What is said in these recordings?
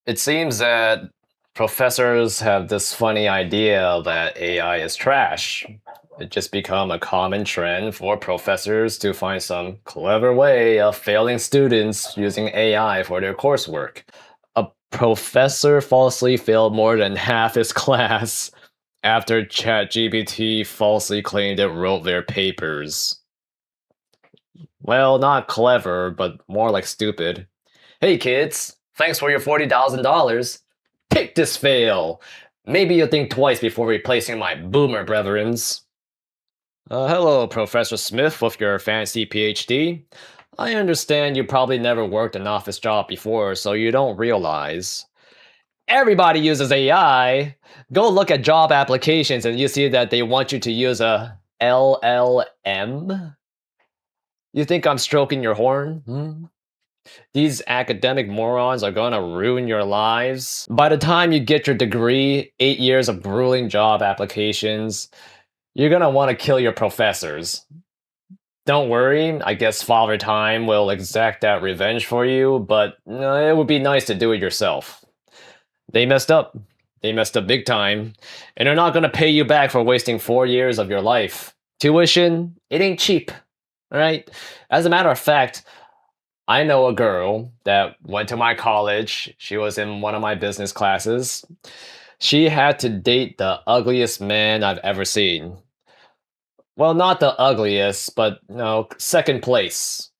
It seems that professors have this funny idea that AI is trash. It just become a common trend for professors to find some clever way of failing students using AI for their coursework. A professor falsely failed more than half his class after ChatGPT falsely claimed it wrote their papers. Well, not clever, but more like stupid. Hey kids, thanks for your $40,000. Take this fail. Maybe you'll think twice before replacing my boomer brethrens. Hello, Professor Smith with your fancy PhD. I understand you probably never worked an office job before, so you don't realize. Everybody uses AI. Go look at job applications and you see that they want you to use a LLM. You think I'm stroking your horn? These academic morons are going to ruin your lives. By the time you get your degree, 8 years of grueling job applications, you're going to want to kill your professors. Don't worry, I guess Father Time will exact that revenge for you, but it would be nice to do it yourself. They messed up. They messed up big time, and they're not going to pay you back for wasting 4 years of your life. Tuition, it ain't cheap, alright? As a matter of fact, I know a girl that went to my college. She was in one of my business classes. She had to date the ugliest man I've ever seen. Well, not the ugliest, but second place.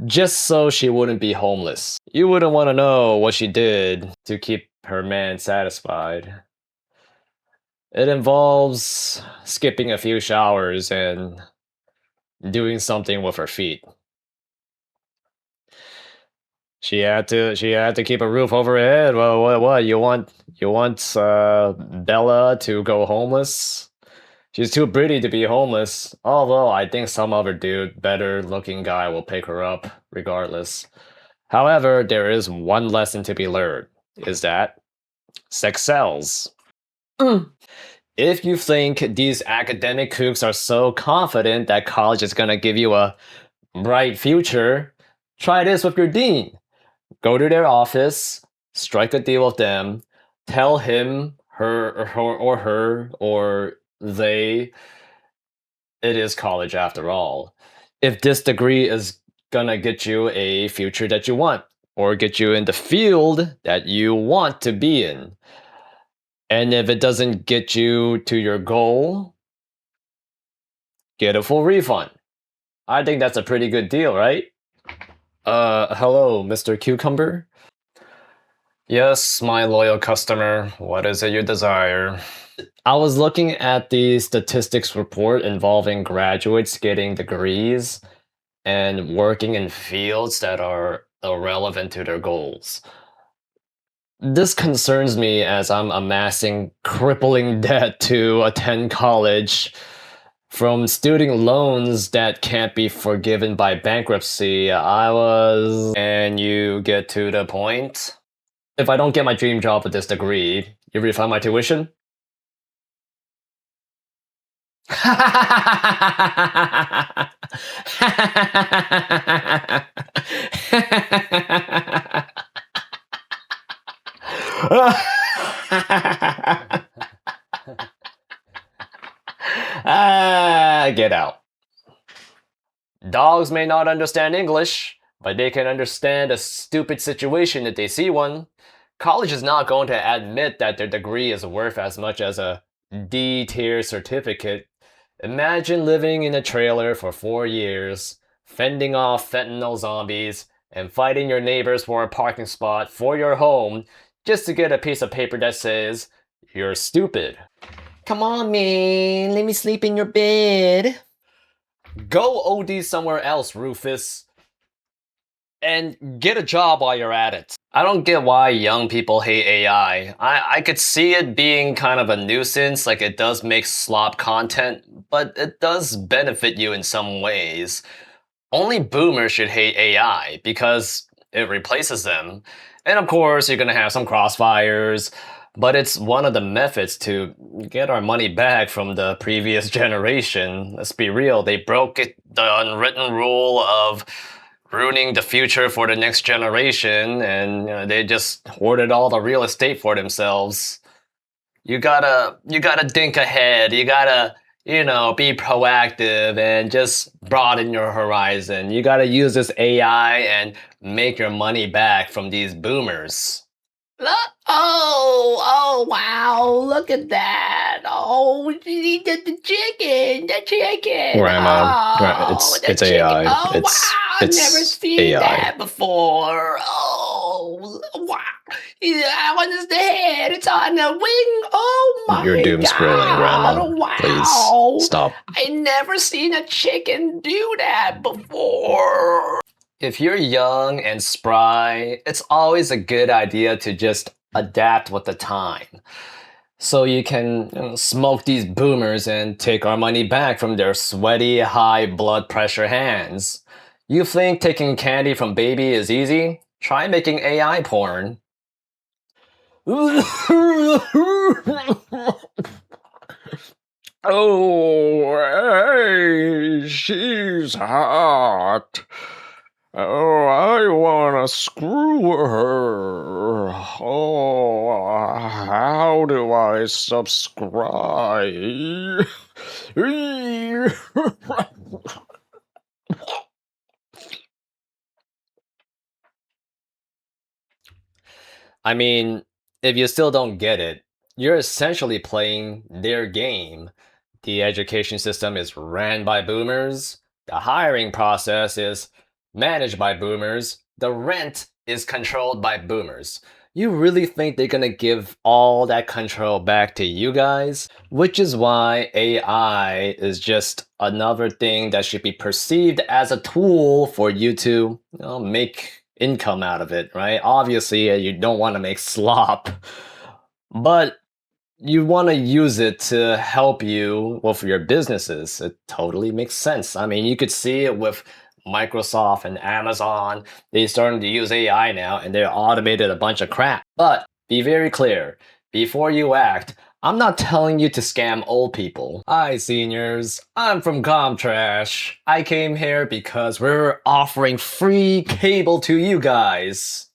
Just so she wouldn't be homeless. You wouldn't want to know what she did to keep her man satisfied. It involves skipping a few showers and doing something with her feet. She had to keep a roof over her head. Well, what you want Bella to go homeless? She's too pretty to be homeless. Although I think some other dude, better looking guy, will pick her up regardless. However, there is one lesson to be learned: is that sex sells. If you think these academic kooks are so confident that college is gonna give you a bright future, try this with your dean. Go to their office, strike a deal with them, tell him, her, or they, it is college after all. If this degree is gonna get you a future that you want, or get you in the field that you want to be in, and if it doesn't get you to your goal, get a full refund. I think that's a pretty good deal, right? Hello, Mr. Cucumber? Yes, my loyal customer. What is it you desire? I was looking at the statistics report involving graduates getting degrees and working in fields that are irrelevant to their goals. This concerns me as I'm amassing crippling debt to attend college from student loans that can't be forgiven by bankruptcy. And you get to the point? If I don't get my dream job with this degree, you refund my tuition? Get out. Dogs may not understand English, but they can understand a stupid situation if they see one. College is not going to admit that their degree is worth as much as a D-tier certificate. Imagine living in a trailer for 4 years, fending off fentanyl zombies, and fighting your neighbors for a parking spot for your home just to get a piece of paper that says, "You're stupid." Come on, man, let me sleep in your bed. Go OD somewhere else, Rufus. And get a job while you're at it. I don't get why young people hate AI. I could see it being kind of a nuisance, like it does make slop content, but it does benefit you in some ways. Only boomers should hate AI because it replaces them. And of course, you're gonna have some crossfires, but it's one of the methods to get our money back from the previous generation. Let's be real, they broke the unwritten rule of ruining the future for the next generation, and they just hoarded all the real estate for themselves. You gotta think ahead. You gotta, be proactive and just broaden your horizon. You gotta use this AI and make your money back from these boomers. Oh, wow, look at that. Oh, the chicken. Grandma, Oh, the it's chicken. AI. Oh, wow, I've never It's seen AI. that before. Oh, wow. Yeah, what is the head? It's on the wing. Oh, my You're doom scrolling, Grandma. God. Wow. Please stop. I never seen a chicken do that before. If you're young and spry, it's always a good idea to just adapt with the time. So you can smoke these boomers and take our money back from their sweaty, high blood pressure hands. You think taking candy from baby is easy? Try making AI porn. Oh, hey, she's hot. Oh, I wanna screw her. Oh, how do I subscribe? I mean, if you still don't get it, you're essentially playing their game. The education system is ran by boomers, the hiring process is managed by boomers, the rent is controlled by boomers. You really think they're gonna give all that control back to you guys? Which is why AI is just another thing that should be perceived as a tool for you to make income out of it, right? Obviously, you don't want to make slop, but you want to use it to help you with your businesses. It totally makes sense. I mean, you could see it with Microsoft and Amazon. They're starting to use AI now and they're automated a bunch of crap. But be very clear, before you act, I'm not telling you to scam old people. Hi, seniors. I'm from Comtrash. I came here because we're offering free cable to you guys.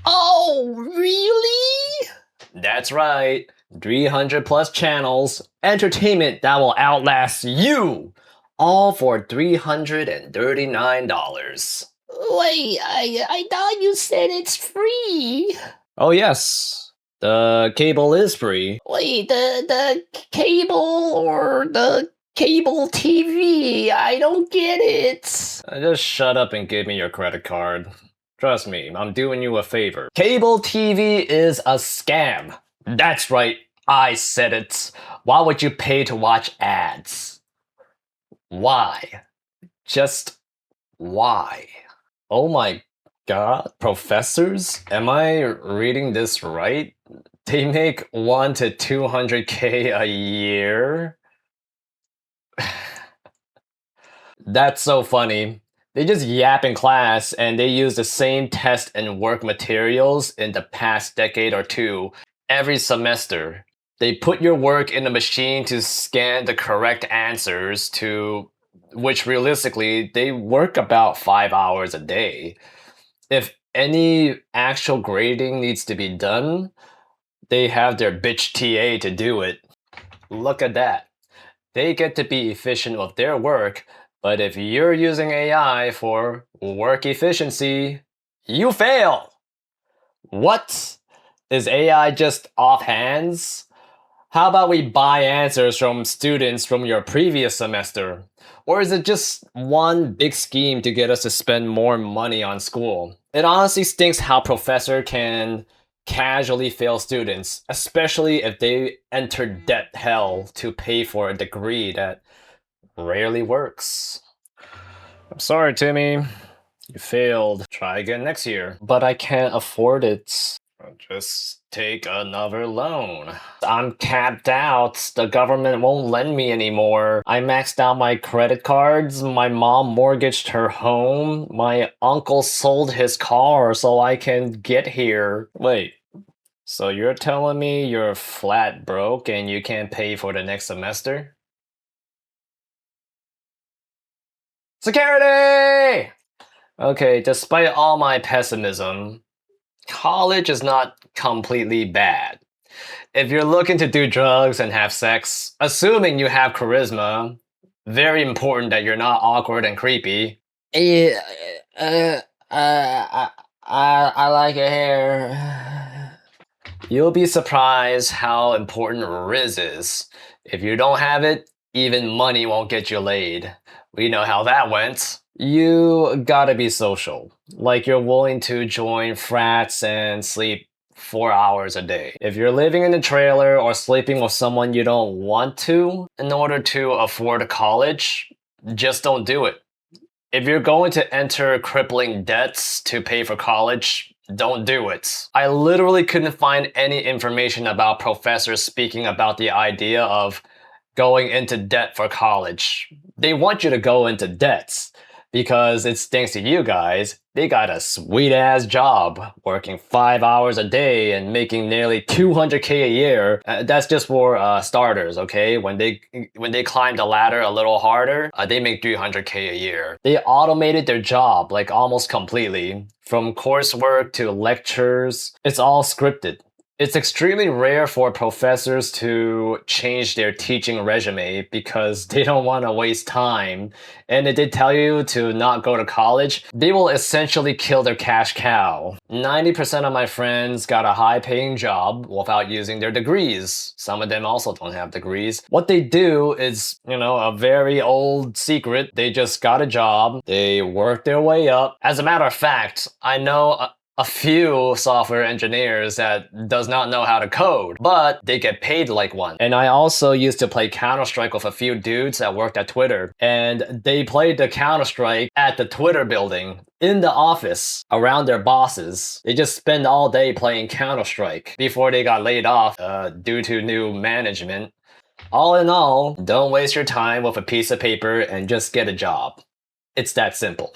Oh, really? That's right. 300 plus channels, entertainment that will outlast you, all for $339. Wait, I thought you said it's free. Oh, yes, the cable is free. Wait, the cable or the cable TV? I don't get it. Just shut up and give me your credit card. Trust me, I'm doing you a favor. Cable TV is a scam. That's right, I said it. Why would you pay to watch ads? Why? Just why? Oh my god, professors? Am I reading this right? They make 1 to 200K a year? That's so funny. They just yap in class and they use the same test and work materials in the past decade or two every semester. They put your work in a machine to scan the correct answers to which realistically they work about 5 hours a day. If any actual grading needs to be done, they have their bitch TA to do it. Look at that. They get to be efficient with their work, but if you're using AI for work efficiency, you fail. What? Is AI just offhands? How about we buy answers from students from your previous semester? Or is it just one big scheme to get us to spend more money on school? It honestly stinks how professor can casually fail students, especially if they enter debt hell to pay for a degree that rarely works. I'm sorry, Timmy. You failed. Try again next year. But I can't afford it. Just take another loan. I'm capped out. The government won't lend me anymore. I maxed out my credit cards. My mom mortgaged her home. My uncle sold his car so I can get here. Wait. So you're telling me you're flat broke and you can't pay for the next semester? Security! Okay, despite all my pessimism, college is not completely bad. If you're looking to do drugs and have sex, assuming you have charisma, very important that you're not awkward and creepy. Yeah, uh, I like your hair. You'll be surprised how important Riz is. If you don't have it, even money won't get you laid. We know how that went. You gotta be social. Like you're willing to join frats and sleep 4 hours a day. If you're living in a trailer or sleeping with someone you don't want to in order to afford college, just don't do it. If you're going to enter crippling debts to pay for college, don't do it. I literally couldn't find any information about professors speaking about the idea of going into debt for college. They want you to go into debts because it's thanks to you guys, they got a sweet ass job working 5 hours a day and making nearly 200K a year. That's just for starters, okay? When they climb the ladder a little harder, they make 300K a year. They automated their job like almost completely. From coursework to lectures, it's all scripted. It's extremely rare for professors to change their teaching resume because they don't want to waste time. And if they tell you to not go to college, they will essentially kill their cash cow. 90% of my friends got a high paying job without using their degrees. Some of them also don't have degrees. What they do is, a very old secret. They just got a job. They work their way up. As a matter of fact, I know a few software engineers that does not know how to code, but they get paid like one. And I also used to play Counter-Strike with a few dudes that worked at Twitter, and they played the Counter-Strike at the Twitter building in the office around their bosses. They just spend all day playing Counter-Strike before they got laid off due to new management. All in all, don't waste your time with a piece of paper and just get a job. It's that simple.